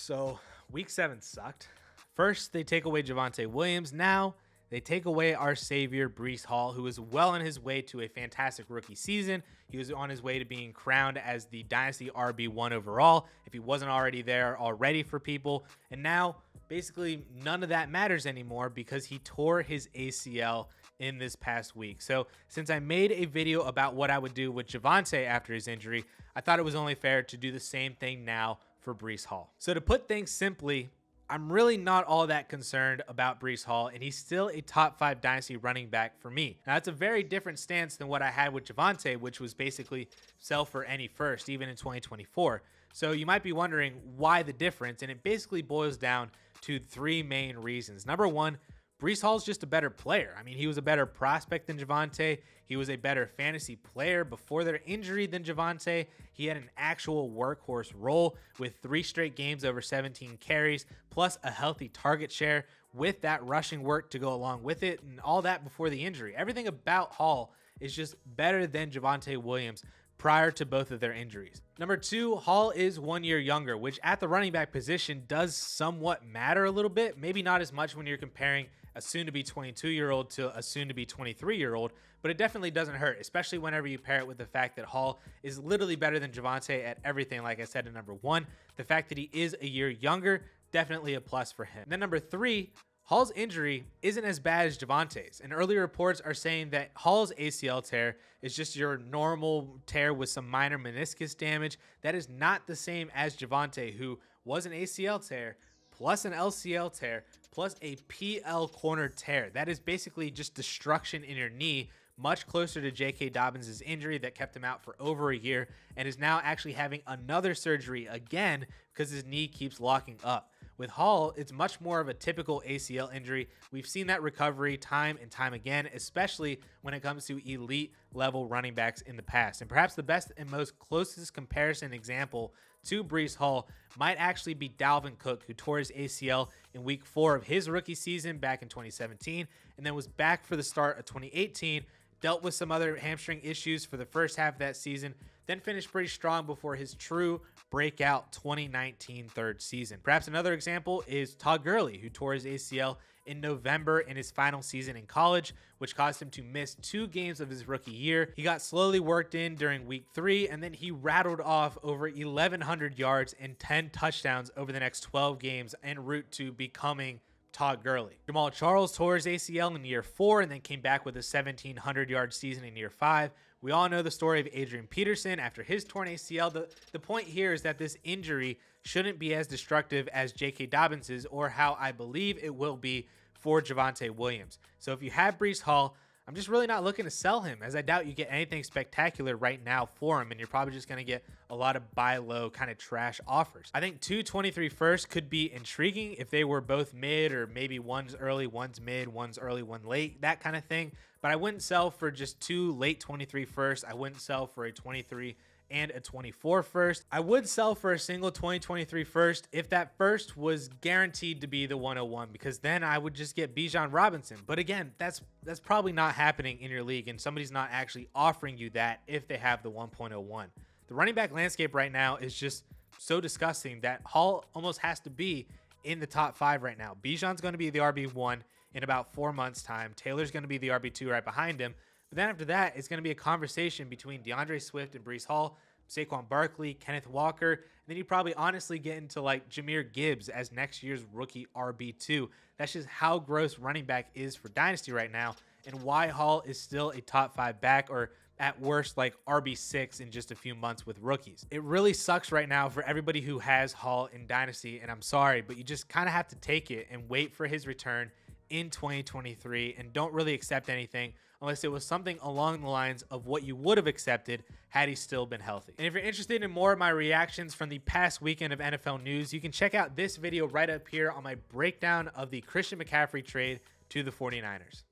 So week 7 sucked. First, they take away Javonte Williams. Now they take away our savior, Breece Hall, who is well on his way to a fantastic rookie season. He was on his way to being crowned as the Dynasty RB1 overall, if he wasn't already there already for people. And now, basically, none of that matters anymore because he tore his ACL in this past week. So since I made a video about what I would do with Javonte after his injury, I thought it was only fair to do the same thing now for Breece Hall. So to put things simply, I'm really not all that concerned about Breece Hall, and he's still a top 5 Dynasty running back for me. Now, that's a very different stance than what I had with Javonte, which was basically sell for any first, even in 2024. So you might be wondering why the difference, and it basically boils down to 3 main reasons. Number 1, Breece Hall's just a better player. I mean, he was a better prospect than Javonte. He was a better fantasy player before their injury than Javonte. He had an actual workhorse role with 3 straight games over 17 carries, plus a healthy target share with that rushing work to go along with it, and all that before the injury. Everything about Hall is just better than Javonte Williams prior to both of their injuries. Number 2, Hall is 1 year younger, which at the running back position does somewhat matter a little bit. Maybe not as much when you're comparing a soon-to-be 22-year-old to a soon-to-be 23-year-old, but it definitely doesn't hurt, especially whenever you pair it with the fact that Hall is literally better than Javonte at everything, like I said in number 1. The fact that he is a year younger, definitely a plus for him. And then number 3, Hall's injury isn't as bad as Javonte's, and early reports are saying that Hall's ACL tear is just your normal tear with some minor meniscus damage. That is not the same as Javonte, who was an ACL tear plus an LCL tear plus a PL corner tear. That is basically just destruction in your knee, much closer to J.K. Dobbins' injury that kept him out for over a year, and is now actually having another surgery again because his knee keeps locking up. With Hall, it's much more of a typical ACL injury. We've seen that recovery time and time again, especially when it comes to elite level running backs in the past. And perhaps the best and most closest comparison example to Breece Hall might actually be Dalvin Cook, who tore his ACL in week 4 of his rookie season back in 2017, and then was back for the start of 2018, dealt with some other hamstring issues for the first half of that season, then finished pretty strong before his true breakout 2019 third season. Perhaps another example is Todd Gurley, who tore his ACL in November in his final season in college, which caused him to miss 2 games of his rookie year. He got slowly worked in during week 3, and then he rattled off over 1,100 yards and 10 touchdowns over the next 12 games en route to becoming Todd Gurley. Jamal Charles tore his ACL in year 4 and then came back with a 1,700-yard season in year 5. We all know the story of Adrian Peterson after his torn ACL. The point here is that this injury shouldn't be as destructive as J.K. Dobbins's, or how I believe it will be for Javonte Williams. So if you have Breece Hall, I'm just really not looking to sell him, as I doubt you get anything spectacular right now for him, and you're probably just going to get a lot of buy low kind of trash offers. I think 2 23 firsts could be intriguing if they were both mid, or maybe one's early, one's mid, one's early, one late, that kind of thing. But I wouldn't sell for just 2 late 23 firsts. I wouldn't sell for a 23 and a 24 first. I would sell for a single 2023 first if that first was guaranteed to be the 101, because then I would just get Bijan Robinson. But again, that's probably not happening in your league, and somebody's not actually offering you that if they have the 1.01. The running back landscape right now is just so disgusting that Hall almost has to be in the top 5 right now. Bijan's going to be the RB1 in about 4 months' time. Taylor's going to be the RB2 right behind him. But then after that, it's going to be a conversation between DeAndre Swift and Breece Hall, Saquon Barkley, Kenneth Walker, and then you probably honestly get into like Jahmyr Gibbs as next year's rookie RB2. That's just how gross running back is for Dynasty right now, and why Hall is still a top 5 back, or at worst like RB6 in just a few months with rookies. It really sucks right now for everybody who has Hall in Dynasty, and I'm sorry, but you just kind of have to take it and wait for his return in 2023, and don't really accept anything unless it was something along the lines of what you would have accepted had he still been healthy. And if you're interested in more of my reactions from the past weekend of NFL news, you can check out this video right up here on my breakdown of the Christian McCaffrey trade to the 49ers.